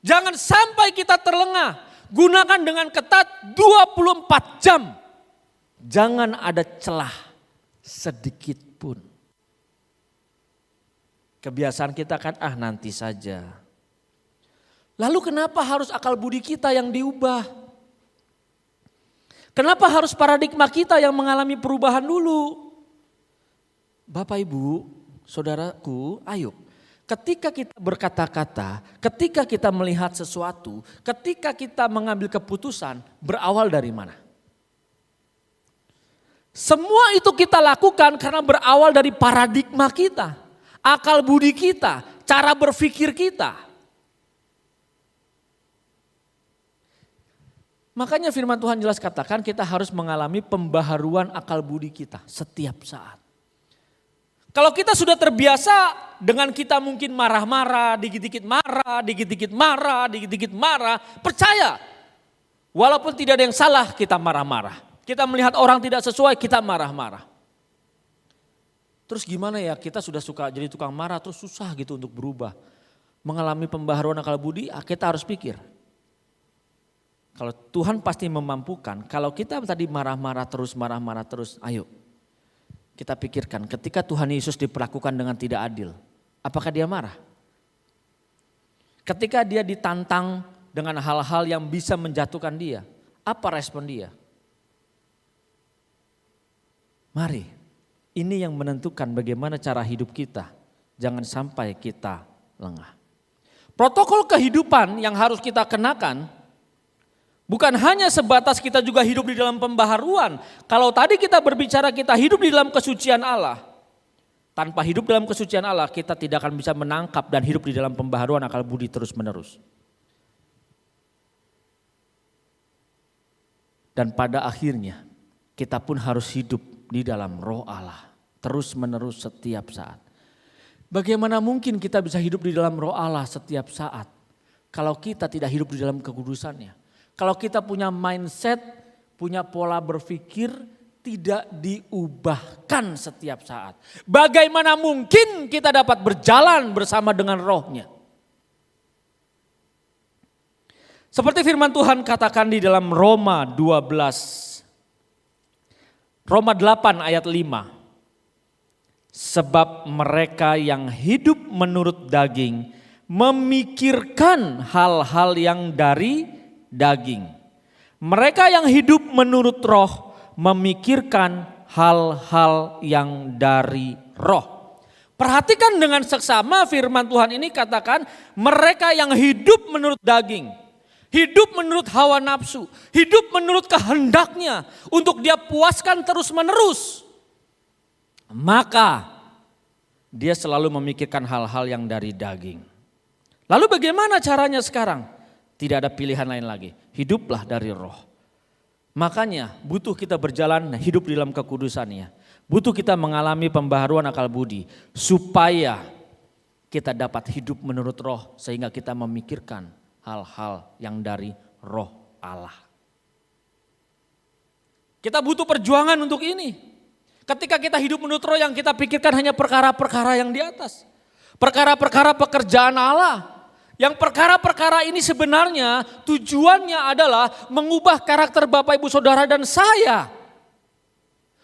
Jangan sampai kita terlengah. Gunakan dengan ketat 24 jam. Jangan ada celah sedikit pun. Kebiasaan kita kan nanti saja. Lalu kenapa harus akal budi kita yang diubah? Kenapa harus paradigma kita yang mengalami perubahan dulu? Bapak Ibu, saudaraku, ayo. Ketika kita berkata-kata, ketika kita melihat sesuatu, ketika kita mengambil keputusan, berawal dari mana? Semua itu kita lakukan karena berawal dari paradigma kita, akal budi kita, cara berpikir kita. Makanya firman Tuhan jelas katakan kita harus mengalami pembaharuan akal budi kita setiap saat. Kalau kita sudah terbiasa dengan kita mungkin marah-marah, dikit-dikit marah, dikit-dikit marah, dikit-dikit marah, percaya. Walaupun tidak ada yang salah kita marah-marah. Kita melihat orang tidak sesuai kita marah-marah. Terus gimana ya, kita sudah suka jadi tukang marah terus susah gitu untuk berubah. Mengalami pembaharuan akal budi, kita harus pikir. Kalau Tuhan pasti memampukan, kalau kita tadi marah-marah terus, ayo. Kita pikirkan ketika Tuhan Yesus diperlakukan dengan tidak adil, apakah dia marah? Ketika dia ditantang dengan hal-hal yang bisa menjatuhkan dia, apa respon dia? Mari, ini yang menentukan bagaimana cara hidup kita. Jangan sampai kita lengah. Protokol kehidupan yang harus kita kenakan, bukan hanya sebatas kita juga hidup di dalam pembaharuan. Kalau tadi kita berbicara kita hidup di dalam kesucian Allah. Tanpa hidup dalam kesucian Allah kita tidak akan bisa menangkap dan hidup di dalam pembaharuan akal budi terus menerus. Dan pada akhirnya kita pun harus hidup di dalam roh Allah. Terus menerus setiap saat. Bagaimana mungkin kita bisa hidup di dalam roh Allah setiap saat. Kalau kita tidak hidup di dalam kekudusannya. Kalau kita punya mindset, punya pola berpikir, tidak diubahkan setiap saat. Bagaimana mungkin kita dapat berjalan bersama dengan Roh-Nya? Seperti firman Tuhan katakan di dalam Roma 12, Roma 8 ayat 5. Sebab mereka yang hidup menurut daging memikirkan hal-hal yang dari daging. Mereka yang hidup menurut Roh memikirkan hal-hal yang dari Roh. Perhatikan dengan seksama firman Tuhan ini katakan mereka yang hidup menurut daging. Hidup menurut hawa nafsu. Hidup menurut kehendaknya untuk dia puaskan terus menerus. Maka dia selalu memikirkan hal-hal yang dari daging. Lalu bagaimana caranya sekarang? Tidak ada pilihan lain lagi. Hiduplah dari Roh. Makanya butuh kita berjalan hidup di dalam kekudusannya. Butuh kita mengalami pembaharuan akal budi. Supaya kita dapat hidup menurut Roh. Sehingga kita memikirkan hal-hal yang dari Roh Allah. Kita butuh perjuangan untuk ini. Ketika kita hidup menurut Roh yang kita pikirkan hanya perkara-perkara yang di atas. Perkara-perkara pekerjaan Allah. Yang perkara-perkara ini sebenarnya tujuannya adalah mengubah karakter Bapak Ibu Saudara dan saya.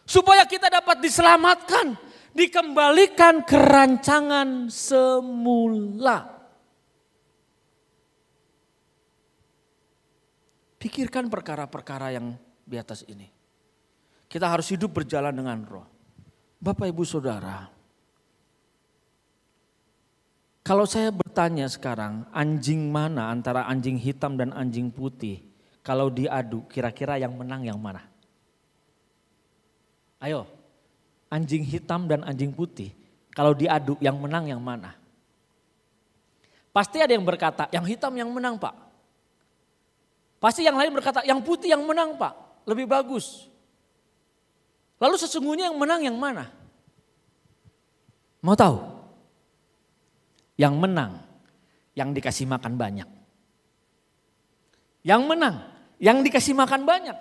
Supaya kita dapat diselamatkan. Dikembalikan ke rancangan semula. Pikirkan perkara-perkara yang di atas ini. Kita harus hidup berjalan dengan Roh. Bapak Ibu Saudara, kalau saya bertanya sekarang anjing mana antara anjing hitam dan anjing putih. Kalau diadu kira-kira yang menang yang mana? Ayo, anjing hitam dan anjing putih. Kalau diadu yang menang yang mana? Pasti ada yang berkata yang hitam yang menang Pak. Pasti yang lain berkata yang putih yang menang Pak. Lebih bagus. Lalu sesungguhnya yang menang yang mana? Mau tahu? Yang menang, yang dikasih makan banyak. Yang menang, yang dikasih makan banyak.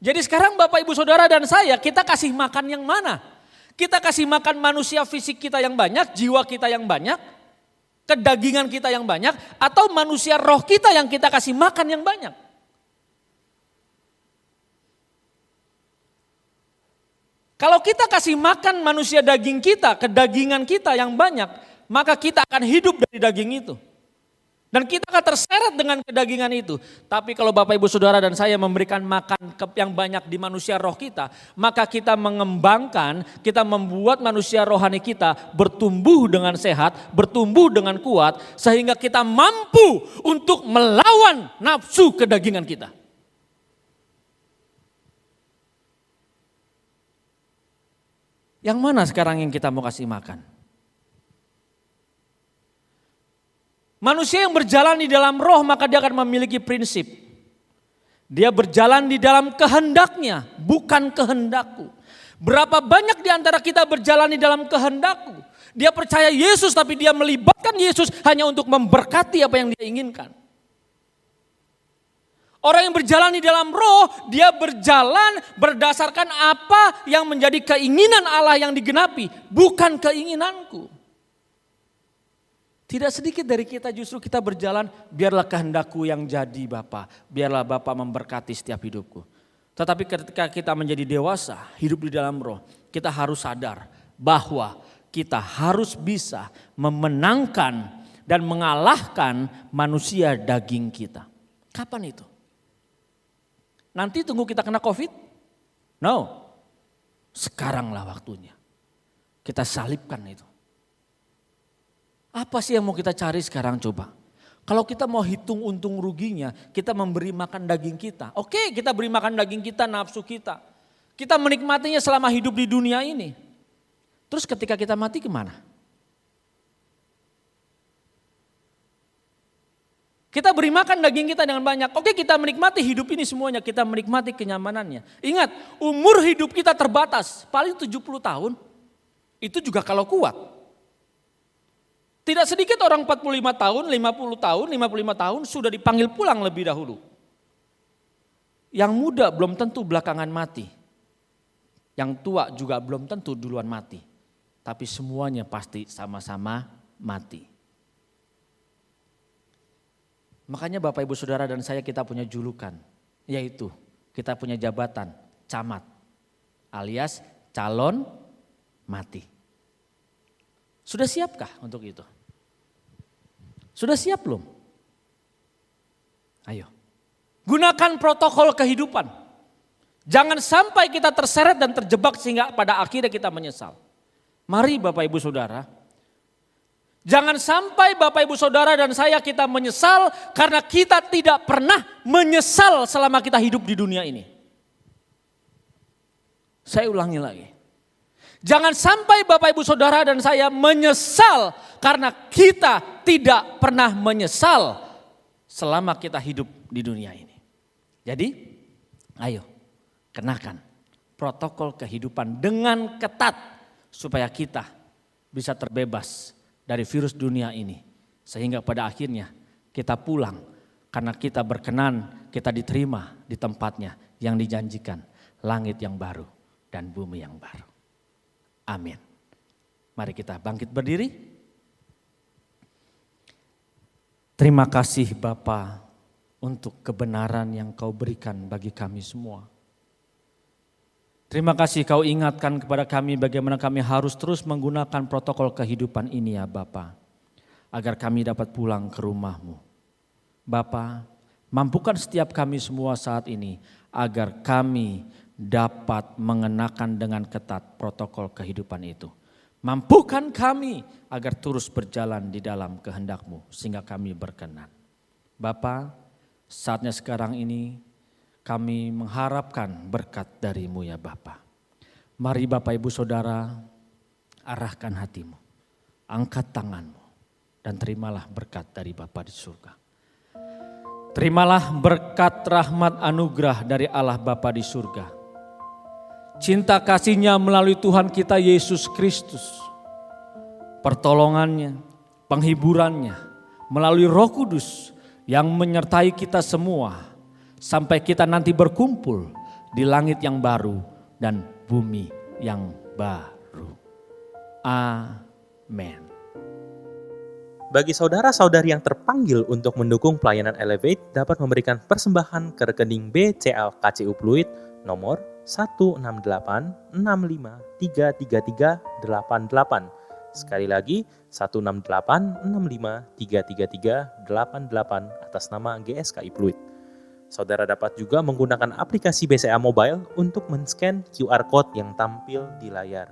Jadi sekarang Bapak Ibu Saudara dan saya, kita kasih makan yang mana? Kita kasih makan manusia fisik kita yang banyak, jiwa kita yang banyak, kedagingan kita yang banyak, atau manusia roh kita yang kita kasih makan yang banyak? Kalau kita kasih makan manusia daging kita, kedagingan kita yang banyak, maka kita akan hidup dari daging itu. Dan kita akan terseret dengan kedagingan itu. Tapi kalau Bapak Ibu Saudara dan saya memberikan makan yang banyak di manusia roh kita, maka kita mengembangkan, kita membuat manusia rohani kita bertumbuh dengan sehat, bertumbuh dengan kuat, sehingga kita mampu untuk melawan nafsu kedagingan kita. Yang mana sekarang yang kita mau kasih makan? Manusia yang berjalan di dalam roh maka dia akan memiliki prinsip. Dia berjalan di dalam kehendaknya, bukan kehendakku. Berapa banyak di antara kita berjalan di dalam kehendakku. Dia percaya Yesus tapi dia melibatkan Yesus hanya untuk memberkati apa yang dia inginkan. Orang yang berjalan di dalam roh, dia berjalan berdasarkan apa yang menjadi keinginan Allah yang digenapi, bukan keinginanku. Tidak sedikit dari kita justru kita berjalan, biarlah kehendakku yang jadi Bapa, biarlah Bapa memberkati setiap hidupku. Tetapi ketika kita menjadi dewasa, hidup di dalam roh, kita harus sadar bahwa kita harus bisa memenangkan dan mengalahkan manusia daging kita. Kapan itu? Nanti tunggu kita kena COVID? No. Sekaranglah waktunya. Kita salibkan itu. Apa sih yang mau kita cari sekarang coba? Kalau kita mau hitung untung ruginya, kita memberi makan daging kita. Oke, kita beri makan daging kita, nafsu kita. Kita menikmatinya selama hidup di dunia ini. Terus ketika kita mati kemana? Kita beri makan daging kita dengan banyak. Oke, kita menikmati hidup ini semuanya. Kita menikmati kenyamanannya. Ingat, umur hidup kita terbatas. Paling 70 tahun. Itu juga kalau kuat. Tidak sedikit orang 45 tahun, 50 tahun, 55 tahun sudah dipanggil pulang lebih dahulu. Yang muda belum tentu belakangan mati. Yang tua juga belum tentu duluan mati. Tapi semuanya pasti sama-sama mati. Makanya Bapak Ibu Saudara dan saya kita punya julukan. Yaitu kita punya jabatan camat alias calon mati. Sudah siapkah untuk itu? Sudah siap belum? Ayo. Gunakan protokol kehidupan. Jangan sampai kita terseret dan terjebak sehingga pada akhirnya kita menyesal. Mari Bapak Ibu Saudara. Jangan sampai Bapak Ibu Saudara dan saya kita menyesal karena kita tidak pernah menyesal selama kita hidup di dunia ini. Saya ulangi lagi. Jangan sampai Bapak Ibu Saudara dan saya menyesal karena kita tidak pernah menyesal selama kita hidup di dunia ini. Jadi ayo kenakan protokol kehidupan dengan ketat supaya kita bisa terbebas dari virus dunia ini. Sehingga pada akhirnya kita pulang karena kita berkenan, kita diterima di tempatnya yang dijanjikan, langit yang baru dan bumi yang baru. Amin. Mari kita bangkit berdiri. Terima kasih Bapa untuk kebenaran yang Kau berikan bagi kami semua. Terima kasih Kau ingatkan kepada kami bagaimana kami harus terus menggunakan protokol kehidupan ini ya Bapa. Agar kami dapat pulang ke rumah-Mu. Bapa, mampukan setiap kami semua saat ini agar kami dapat mengenakan dengan ketat protokol kehidupan itu. Mampukan kami agar terus berjalan di dalam kehendak-Mu sehingga kami berkenan. Bapa, saatnya sekarang ini kami mengharapkan berkat dari-Mu ya Bapa. Mari Bapak Ibu Saudara arahkan hatimu, angkat tanganmu dan terimalah berkat dari Bapa di surga. Terimalah berkat rahmat anugerah dari Allah Bapa di surga. Cinta kasih-Nya melalui Tuhan kita Yesus Kristus. Pertolongannya, penghiburannya melalui Roh Kudus yang menyertai kita semua. Sampai kita nanti berkumpul di langit yang baru dan bumi yang baru. Amin. Bagi saudara-saudari yang terpanggil untuk mendukung pelayanan Elevate dapat memberikan persembahan ke rekening BCA KCU Pluit nomor 16865333388. Sekali lagi 16865333388 atas nama GSKI Pluit. Saudara dapat juga menggunakan aplikasi BCA Mobile untuk men-scan QR Code yang tampil di layar.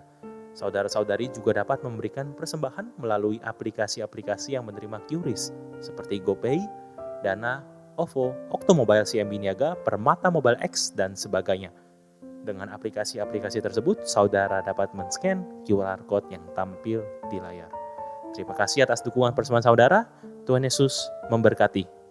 Saudara-saudari juga dapat memberikan persembahan melalui aplikasi-aplikasi yang menerima QRIS seperti GoPay, Dana, OVO, Oktomobile CMB Niaga, Permata Mobile X, dan sebagainya. Dengan aplikasi-aplikasi tersebut, saudara dapat men-scan QR Code yang tampil di layar. Terima kasih atas dukungan persembahan saudara. Tuhan Yesus memberkati.